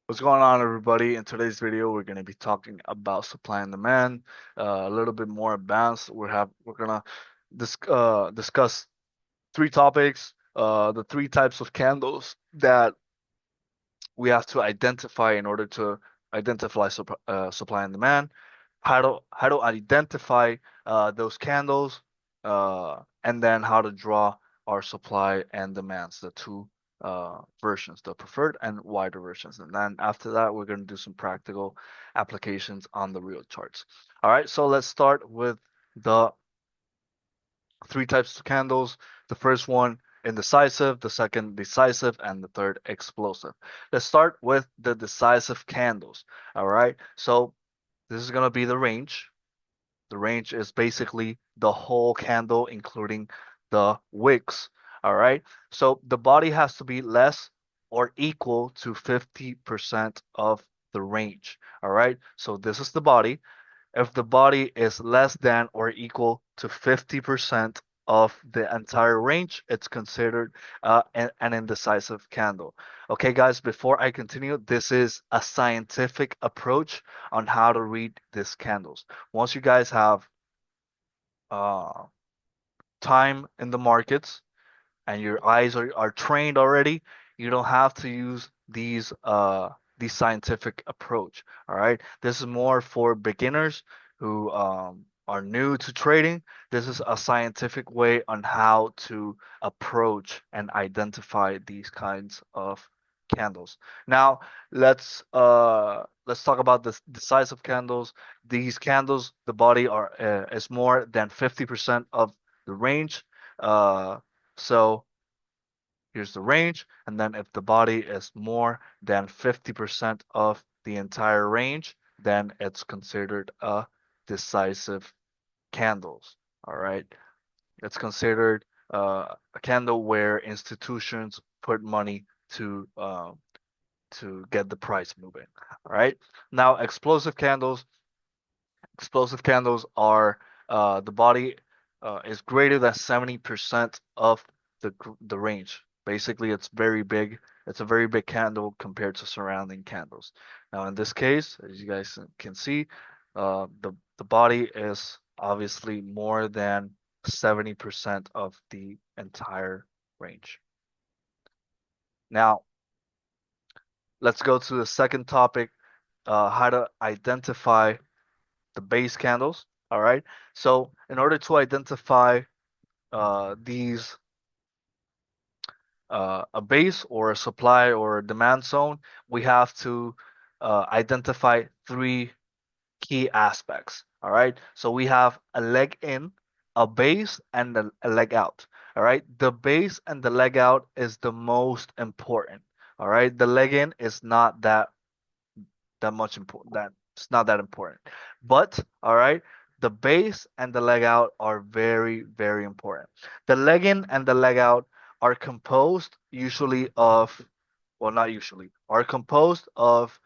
What's going on, everybody? In today's video, we're going to be talking about supply and demand, a little bit more advanced. We're gonna discuss three topics, the three types of candles that we have to identify in order to identify supply and demand, how to identify those candles, and then how to draw our supply and demands, the two versions, the preferred and wider versions. And then after that, we're going to do some practical applications on the real charts. All right, so let's start with the three types of candles. The first one indecisive, the second decisive, and the third explosive. Let's start with the decisive candles. All right, so this is going to be the range. The range is basically the whole candle, including the wicks. All right, so the body has to be less or equal to 50% of the range. All right, so this is the body. If the body is less than or equal to 50% of the entire range, it's considered an indecisive candle. Okay, guys, before I continue, this is a scientific approach on how to read these candles. Once you guys have uh, time in the markets and your eyes are trained already, you don't have to use these scientific approach. All right, this is more for beginners who are new to trading. This is a scientific way on how to approach and identify these kinds of candles. Now let's talk about the size of candles. These candles, the body are is more than 50% of the range. So here's the range, and then if the body is more than 50% of the entire range, then it's considered a decisive candles. All right, it's considered a candle where institutions put money to get the price moving. All right, now explosive candles are the body is greater than 70% of the range. Basically, it's very big. It's a very big candle compared to surrounding candles. Now, in this case, as you guys can see, the body is obviously more than 70% of the entire range. Now, let's go to the second topic, how to identify the base candles. All right. So in order to identify these a base or a supply or a demand zone, we have to identify three key aspects. All right. So we have a leg in, a base, and a leg out. All right. The base and the leg out is the most important. All right. The leg in is not that much important. That it's not that important. But all right, the base and the leg out are very, very important. The leg in and the leg out are composed usually of, well, not usually, are composed of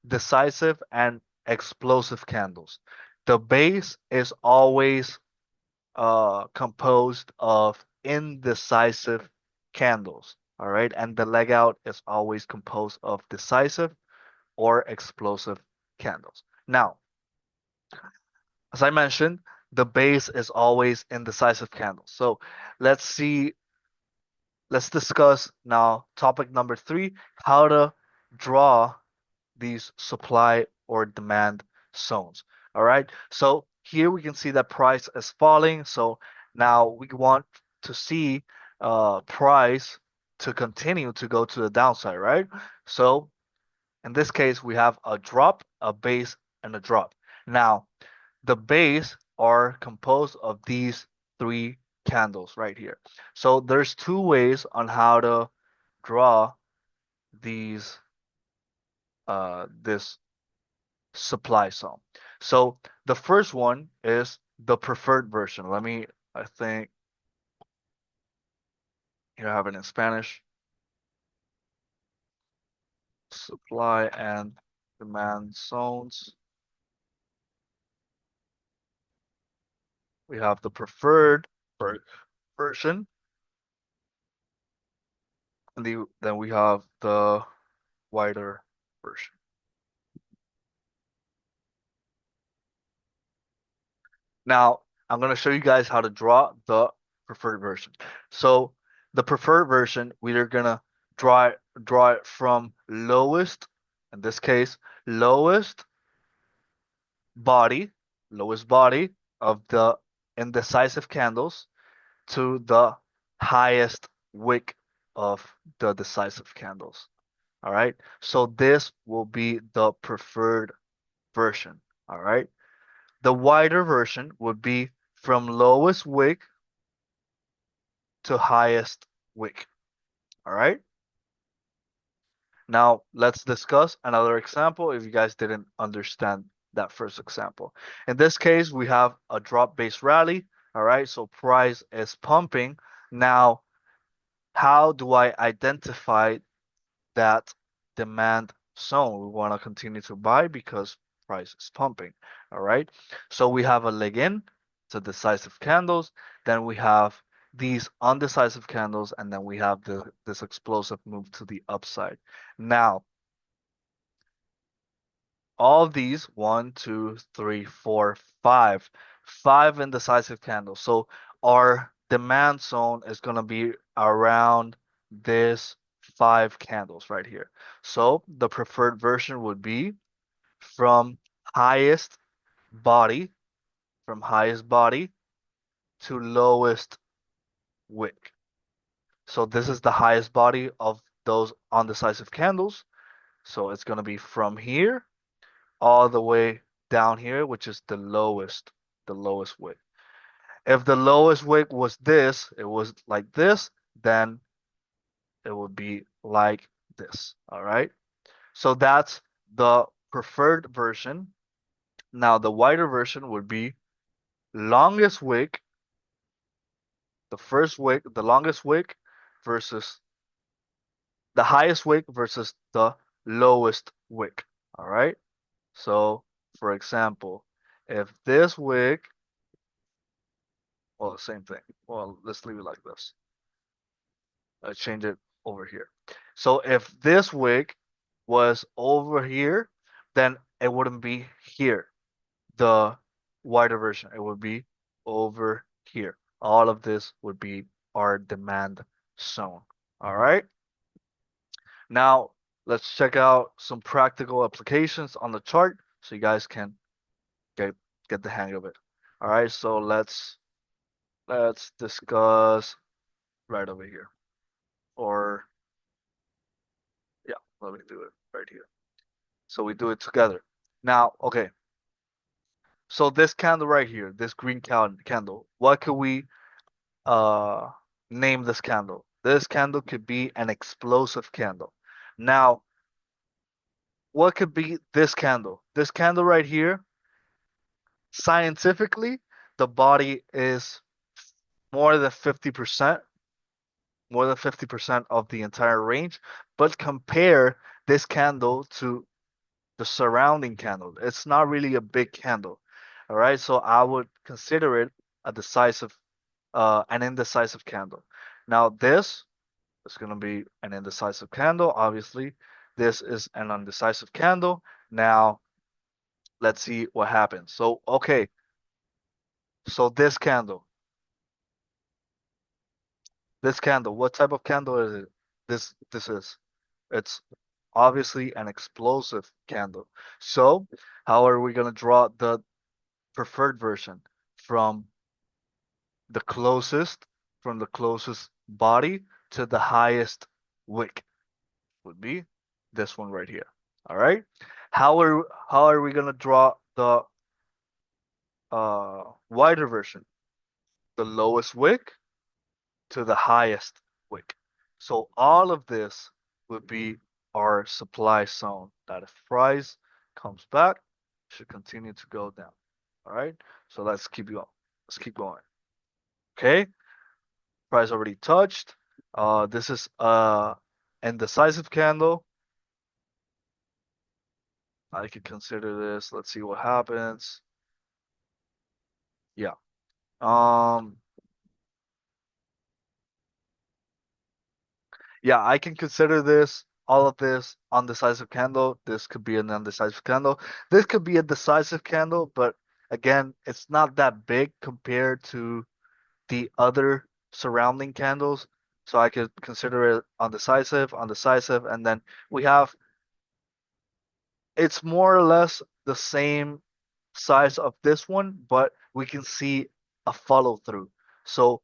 decisive and explosive candles. The base is always composed of indecisive candles. All right, and the leg out is always composed of decisive or explosive candles. Now, as I mentioned, the base is always indecisive candles. So let's see, let's discuss now topic number three, how to draw these supply or demand zones. All right. So here we can see that price is falling. So now we want to see price to continue to go to the downside, right? So in this case, we have a drop, a base, and a drop. Now, the base are composed of these three candles right here. So there's two ways on how to draw these this supply zone. So the first one is the preferred version. I think here I have it in Spanish. Supply and demand zones. We have the preferred version, and then we have the wider. version. Now, I'm going to show you guys how to draw the preferred version. So the preferred version, we're going to draw it from lowest, in this case, lowest body, lowest body of the indecisive candles to the highest wick of the decisive candles. All right. So this will be the preferred version. All right. The wider version would be from lowest wick to highest wick. All right. Now let's discuss another example if you guys didn't understand that first example. In this case, we have a drop-based rally. All right. So price is pumping. Now, how do I identify that demand zone? We want to continue to buy because price is pumping. All right. So we have a leg in to decisive candles. Then we have these undecisive candles, and then we have this explosive move to the upside. Now, all of these, one, two, three, four, five indecisive candles. So our demand zone is going to be around this five candles right here. So the preferred version would be from highest body, from highest body to lowest wick. So this is the highest body of those undecisive candles. So it's going to be from here all the way down here, which is the lowest wick. If the lowest wick was this, it was like this, then it would be like this. All right. So that's the preferred version. Now the wider version would be longest wick, the first wick, the longest wick versus the highest wick versus the lowest wick. All right. So for example, if this wick, well, same thing. Well, let's leave it like this. Change it over here. So if this wick was over here, then it wouldn't be here, the wider version. It would be over here. All of this would be our demand zone. All right. Now let's check out some practical applications on the chart so you guys can get get the hang of it. All right. So let's discuss right over here. Or yeah, let me do it right here. So we do it together. Now, okay. So this candle right here, this green candle, what could we uh name this candle? This candle could be an explosive candle. Now, what could be this candle? This candle right here, scientifically, the body is more than 50%, more than 50% of the entire range, but compare this candle to the surrounding candle. It's not really a big candle. All right, so I would consider it a decisive, an indecisive candle. Now this is going to be an indecisive candle. Obviously, this is an undecisive candle. Now let's see what happens. So okay, so this candle, what type of candle is it? This is. It's obviously an explosive candle. So how are we going to draw the preferred version from the closest from the closest body to the highest wick would be this one right here. All right. How are we gonna draw the wider version? The lowest wick to the highest wick. So all of this would be our supply zone that if price comes back, should continue to go down. All right. So let's keep going. Let's keep going. Okay. Price already touched. This is indecisive candle. I could consider this. Let's see what happens. Yeah. Um. Yeah, I can consider this all of this undecisive candle. This could be an undecisive candle. This could be a decisive candle, but again, it's not that big compared to the other surrounding candles. So I could consider it undecisive, undecisive, and then we have it's more or less the same size of this one, but we can see a follow through. So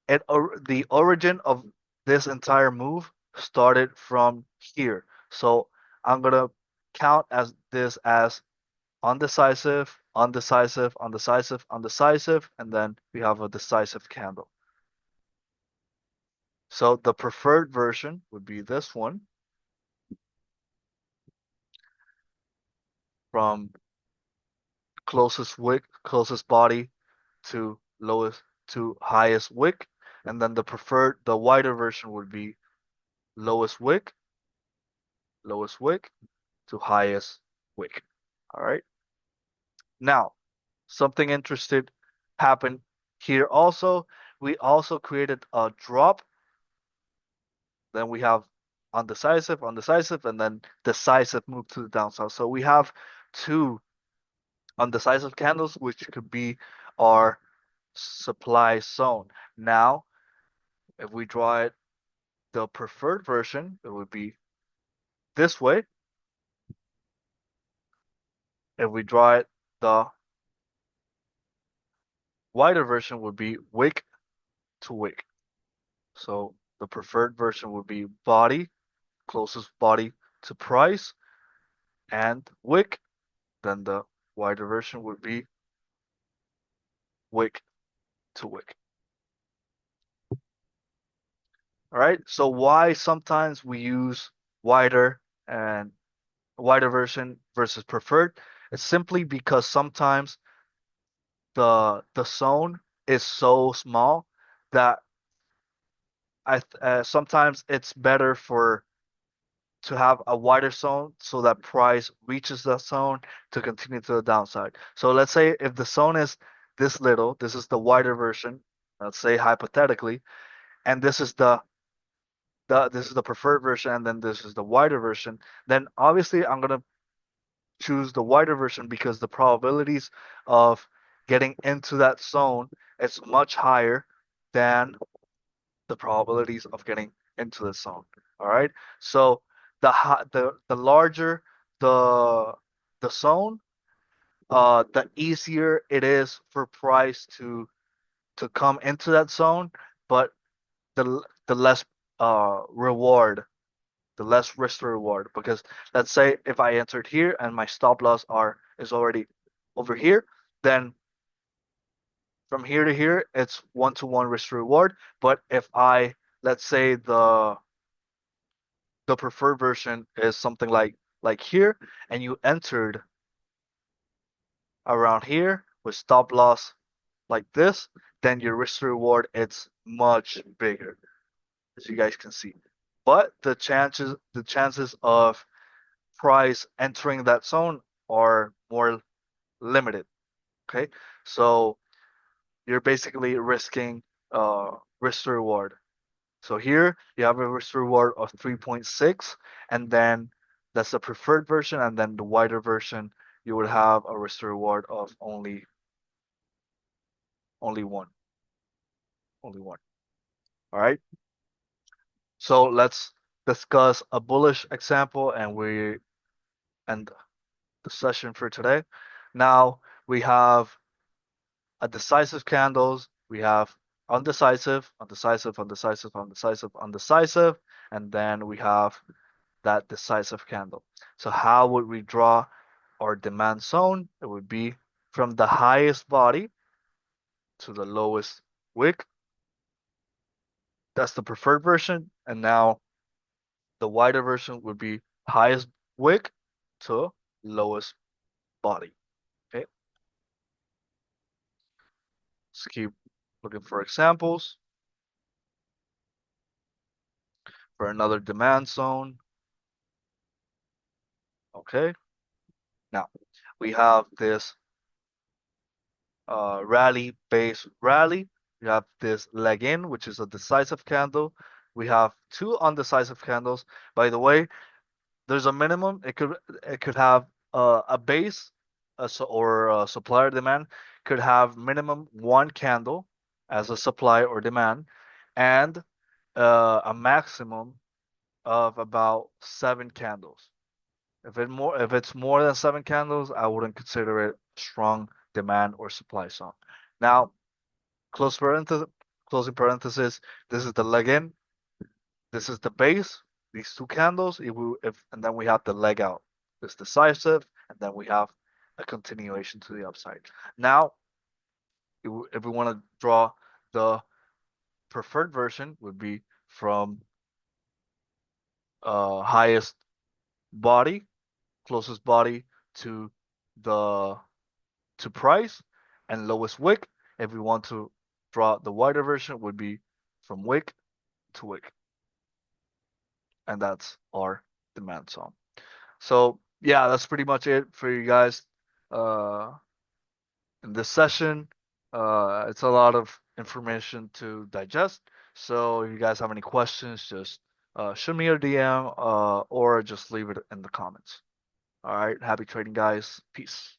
the origin of this entire move started from here. So I'm gonna count as this as undecisive, undecisive, undecisive, undecisive, and then we have a decisive candle. So the preferred version would be this one from closest wick, closest body to lowest to highest wick, and then the wider version would be lowest wick to highest wick. All right. Now, something interesting happened here also. We also created a drop. Then we have undecisive, undecisive, and then decisive move to the downside. So we have two undecisive candles, which could be our supply zone. Now, if we draw it the preferred version, it would be this way. If we draw it the wider version would be wick to wick. So the preferred version would be body, closest body to price, and wick. Then the wider version would be wick to wick. All right. So why sometimes we use wider and wider version versus preferred? It's simply because sometimes the zone is so small that sometimes it's better for to have a wider zone so that price reaches that zone to continue to the downside. So let's say if the zone is this little, this is the wider version, let's say hypothetically, and this is the preferred version, and then this is the wider version, then obviously I'm gonna choose the wider version because the probabilities of getting into that zone is much higher than the probabilities of getting into the zone. All right. So the larger the the zone, the easier it is for price to come into that zone, but the less reward, the less risk to reward. Because let's say if I entered here and my stop loss are is already over here, then from here to here it's 1-to-1 risk to reward. But if I let's say the preferred version is something like here, and you entered around here with stop loss like this, then your risk to reward it's much bigger, as you guys can see. But the chances of price entering that zone are more limited. Okay, so you're basically risking risk to reward. So here you have a risk reward of 3.6, and then that's the preferred version, and then the wider version you would have a risk reward of only one, only one. All right. So let's discuss a bullish example, and we end the session for today. Now we have a decisive candles. We have undecisive, undecisive, undecisive, undecisive, undecisive, and then we have that decisive candle. So how would we draw our demand zone? It would be from the highest body to the lowest wick. That's the preferred version. And now the wider version would be highest wick to lowest body. Okay. Let's keep looking for examples for another demand zone. Okay. Now we have this rally base rally. You have this leg in, which is a decisive candle. We have two undecisive candles. By the way, there's a minimum. It could have a base, or a supplier demand could have minimum one candle as a supply or demand, and a maximum of about seven candles. If it's more than seven candles, I wouldn't consider it strong demand or supply zone. Now, close parenthesis, closing parenthesis. This is the leg in. This is the base. These two candles. And then we have the leg out. This decisive, and then we have a continuation to the upside. Now, if we want to draw the preferred version, would be from highest body, closest body to the to price, and lowest wick. If we want to draw the wider version, would be from wick to wick, and that's our demand zone. So yeah, that's pretty much it for you guys uh, in this session. It's a lot of information to digest. So if you guys have any questions, just shoot me a DM or just leave it in the comments. All right, happy trading, guys. Peace.